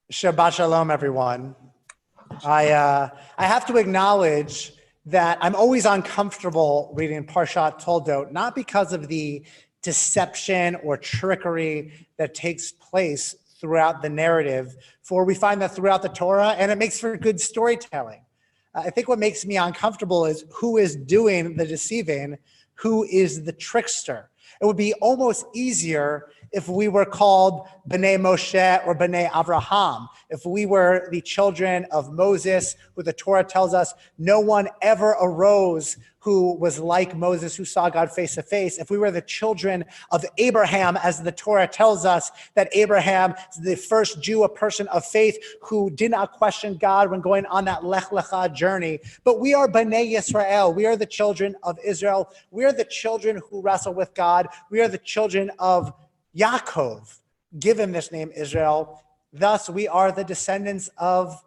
Shabbat shalom, everyone. I have to acknowledge that I'm always uncomfortable reading Parashat Toldot, not because of the deception or trickery that takes place throughout the narrative, for we find that throughout the Torah, and it makes for good storytelling. I think what makes me uncomfortable is who is doing the deceiving, who is the trickster. It would be almost easier if we were called B'nai Moshe or B'nai Avraham, if we were the children of Moses, who the Torah tells us no one ever arose who was like Moses, who saw God face to face. If we were the children of Abraham, as the Torah tells us that Abraham is the first Jew, a person of faith who did not question God when going on that Lech Lecha journey. But we are B'nai Yisrael. We are the children of Israel. We are the children who wrestle with God. We are the children of Yaakov, given this name Israel. Thus, we are the descendants of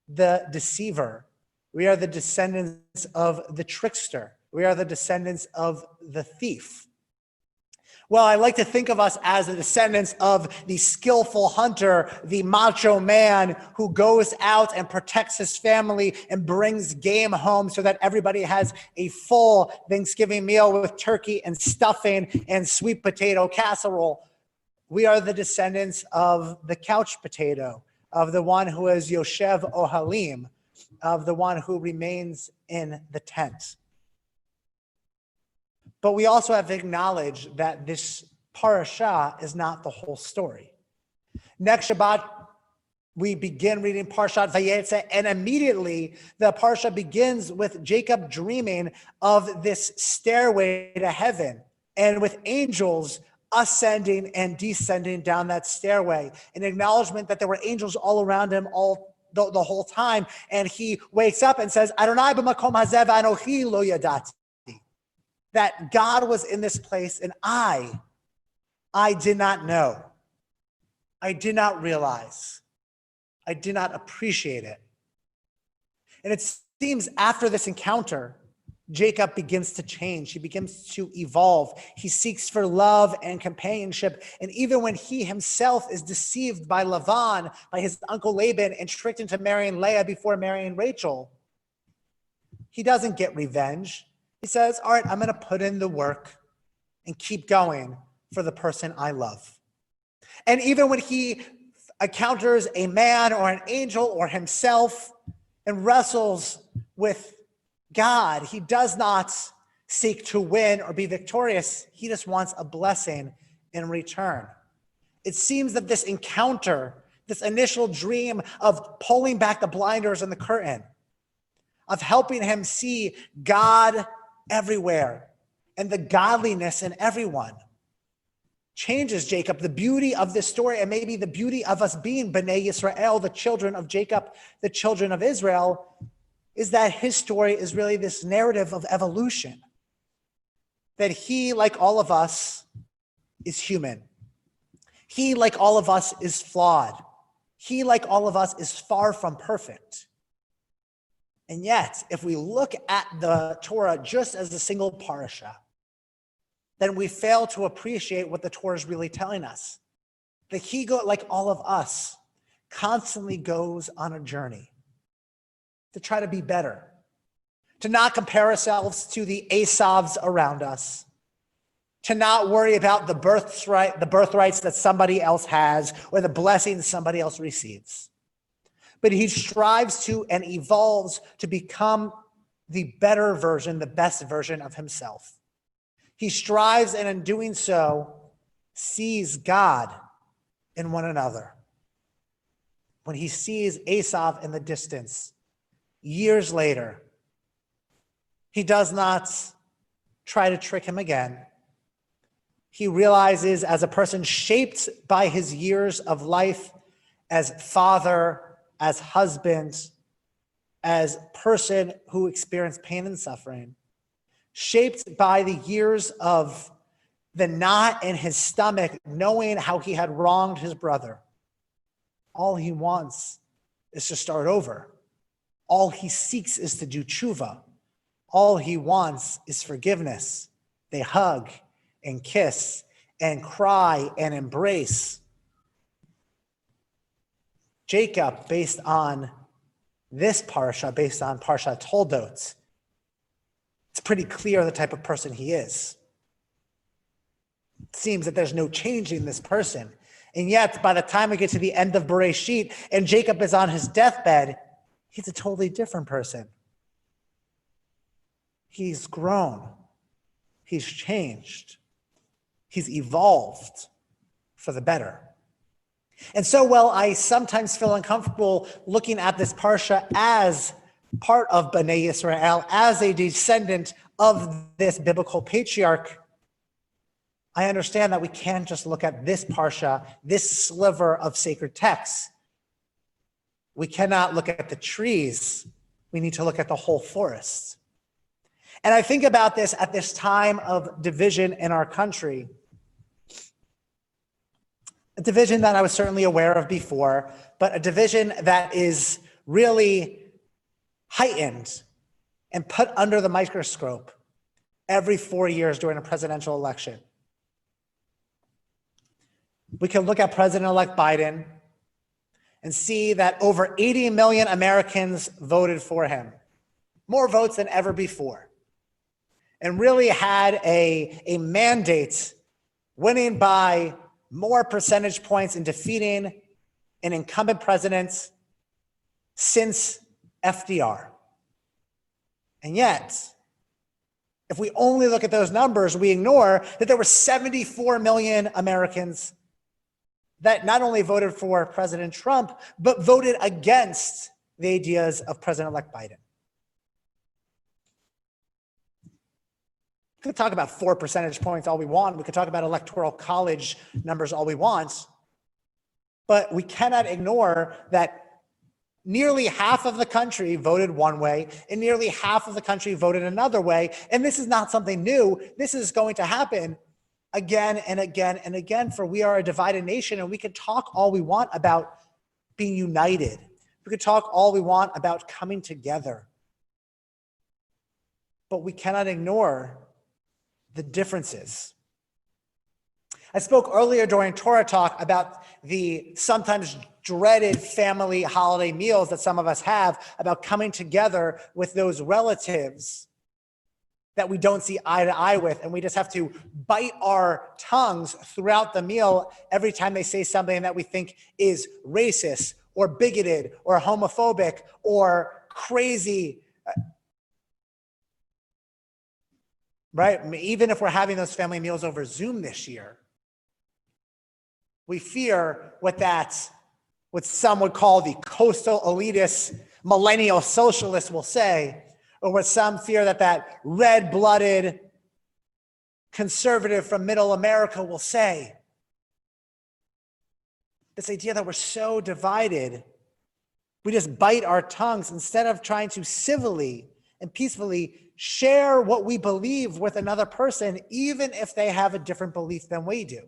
the deceiver. We are the descendants of the trickster. We are the descendants of the thief. Well, I like to think of us as the descendants of the skillful hunter, the macho man who goes out and protects his family and brings game home so that everybody has a full Thanksgiving meal with turkey and stuffing and sweet potato casserole. We are the descendants of the couch potato, of the one who is Yoshev Ohalim, of the one who remains in the tent. But we also have to acknowledge that this parasha is not the whole story. Next Shabbat, we begin reading Parashat Vayetze, and immediately the parasha begins with Jacob dreaming of this stairway to heaven, and with angels ascending and descending down that stairway, an acknowledgement that there were angels all around him the whole time. And he wakes up and says, Adonai b'makom hazeh v'anochi lo yadati. That God was in this place and I did not know. I did not realize. I did not appreciate it. And it seems after this encounter, Jacob begins to change. He begins to evolve. He seeks for love and companionship. And even when he himself is deceived by Lavan, by his uncle Laban, and tricked into marrying Leah before marrying Rachel, he doesn't get revenge. He says, all right, I'm going to put in the work and keep going for the person I love. And even when he encounters a man or an angel or himself and wrestles with God, he does not seek to win or be victorious. He just wants a blessing in return. It seems that this encounter, this initial dream of pulling back the blinders and the curtain, of helping him see God everywhere and the godliness in everyone, changes Jacob. The beauty of this story, and maybe the beauty of us being B'nai Yisrael, the children of Jacob, the children of Israel, is that his story is really this narrative of evolution. That he, like all of us, is human. He, like all of us, is flawed. He, like all of us, is far from perfect. And yet, if we look at the Torah just as a single parasha, then we fail to appreciate what the Torah is really telling us. That he, like all of us, constantly goes on a journey to try to be better, to not compare ourselves to the Esavs around us, to not worry about the birthrights that somebody else has or the blessings somebody else receives. But he strives to and evolves to become the better version, the best version of himself. He strives, and in doing so, sees God in one another. When he sees Esav in the distance, years later, he does not try to trick him again. He realizes, as a person shaped by his years of life as father, as husband, as person who experienced pain and suffering, shaped by the years of the knot in his stomach, knowing how he had wronged his brother, all he wants is to start over. All he seeks is to do tshuva. All he wants is forgiveness. They hug and kiss and cry and embrace. Jacob, based on this parasha, based on Parashat Toldot, it's pretty clear the type of person he is. It seems that there's no changing this person. And yet, by the time we get to the end of Bereshit and Jacob is on his deathbed, he's a totally different person. He's grown. He's changed. He's evolved for the better. And so, while I sometimes feel uncomfortable looking at this parsha as part of Bnei Yisrael, as a descendant of this biblical patriarch, I understand that we can't just look at this parsha, this sliver of sacred text. We cannot look at the trees. We need to look at the whole forest. And I think about this at this time of division in our country. A division that I was certainly aware of before, but a division that is really heightened and put under the microscope every 4 years during a presidential election. We can look at President-elect Biden and see that over 80 million Americans voted for him, more votes than ever before, and really had a mandate, winning by more percentage points in defeating an incumbent president since FDR. And yet, if we only look at those numbers, we ignore that there were 74 million Americans that not only voted for President Trump, but voted against the ideas of President-elect Biden. We could talk about 4 percentage points all we want. We could talk about electoral college numbers all we want. But we cannot ignore that nearly half of the country voted one way and nearly half of the country voted another way. And this is not something new. This is going to happen again and again and again, for we are a divided nation, and we can talk all we want about being united. We could talk all we want about coming together. But we cannot ignore the differences. I spoke earlier during Torah Talk about the sometimes dreaded family holiday meals that some of us have, about coming together with those relatives that we don't see eye to eye with, and we just have to bite our tongues throughout the meal every time they say something that we think is racist or bigoted or homophobic or crazy. Right? Even if we're having those family meals over Zoom this year, we fear what some would call the coastal elitist millennial socialists will say, or what some fear that red-blooded conservative from middle America will say. This idea that we're so divided, we just bite our tongues instead of trying to civilly and peacefully share what we believe with another person, even if they have a different belief than we do.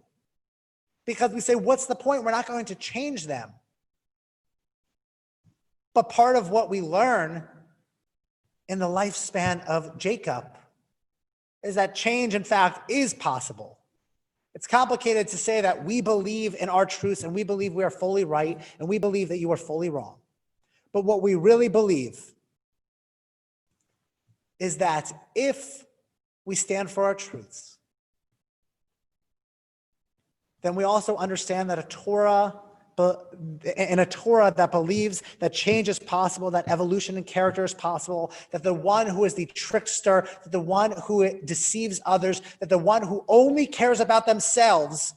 Because we say, what's the point? We're not going to change them. But part of what we learn in the lifespan of Jacob is that change, in fact, is possible. It's complicated to say that we believe in our truths and we believe we are fully right and we believe that you are fully wrong. But what we really believe is that if we stand for our truths, then we also understand that a Torah that believes that change is possible, that evolution in character is possible, that the one who is the trickster, that the one who deceives others, that the one who only cares about themselves,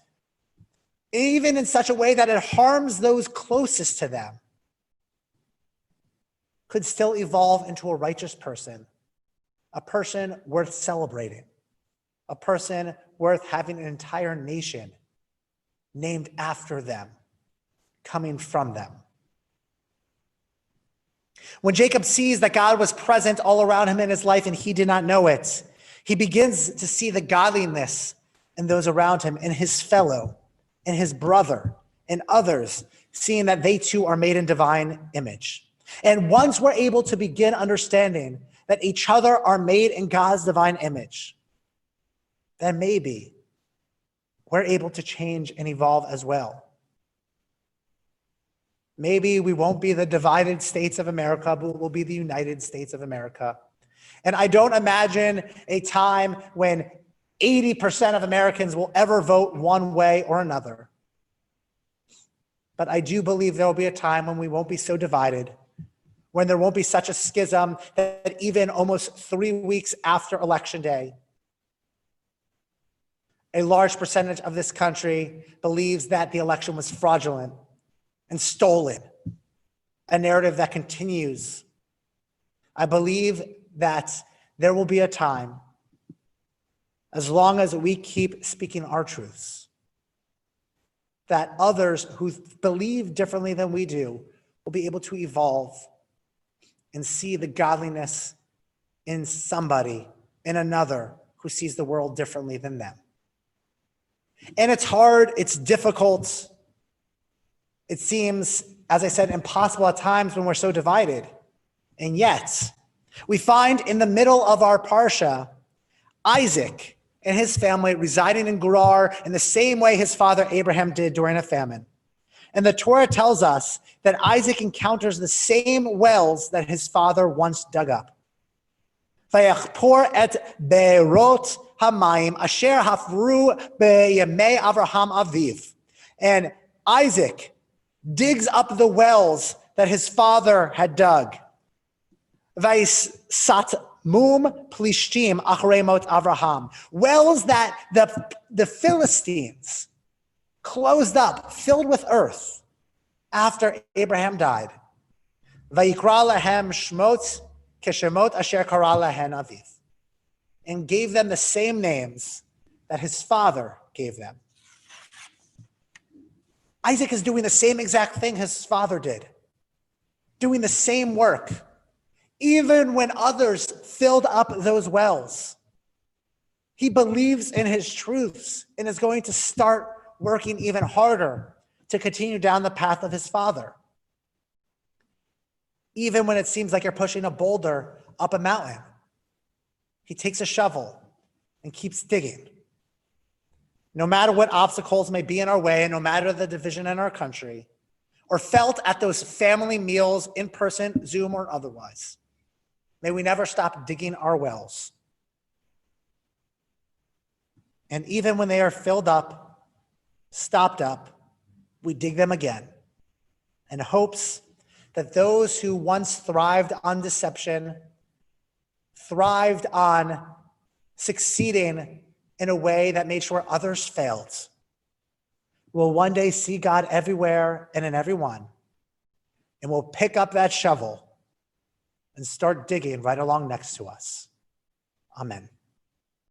even in such a way that it harms those closest to them, could still evolve into a righteous person, a person worth celebrating, a person worth having an entire nation named after them, coming from them. When Jacob sees that God was present all around him in his life and he did not know it, he begins to see the godliness in those around him, in his fellow, in his brother, and others, seeing that they too are made in divine image. And once we're able to begin understanding that each other are made in God's divine image, then maybe we're able to change and evolve as well. Maybe we won't be the divided states of America, but we'll be the United States of America. And I don't imagine a time when 80% of Americans will ever vote one way or another. But I do believe there will be a time when we won't be so divided, when there won't be such a schism that even almost 3 weeks after Election Day, a large percentage of this country believes that the election was fraudulent and stolen, a narrative that continues. I believe that there will be a time, as long as we keep speaking our truths, that others who believe differently than we do will be able to evolve and see the godliness in somebody, in another who sees the world differently than them. And it's hard, it's difficult. It seems, as I said, impossible at times when we're so divided. And yet, we find in the middle of our parsha, Isaac and his family residing in Gerar in the same way his father Abraham did during a famine. And the Torah tells us that Isaac encounters the same wells that his father once dug up. Vayachpor et be'erot hamayim asher hafru beyemei Avraham aviv. And Isaac digs up the wells that his father had dug. Vaisat mum plishtim achrei mot Avraham. Wells that the Philistines closed up, filled with earth after Abraham died. Vayikra lahem shmot keshemot asher kara lahen aviv. And gave them the same names that his father gave them. Isaac is doing the same exact thing his father did, doing the same work, even when others filled up those wells. He believes in his truths and is going to start working even harder to continue down the path of his father. Even when it seems like you're pushing a boulder up a mountain, he takes a shovel and keeps digging. No matter what obstacles may be in our way, and no matter the division in our country, or felt at those family meals in person, Zoom or otherwise, may we never stop digging our wells. And even when they are filled up, stopped up, we dig them again in hopes that those who once thrived on deception, thrived on succeeding in a way that made sure others failed, will one day see God everywhere and in everyone, and will pick up that shovel and start digging right along next to us. Amen.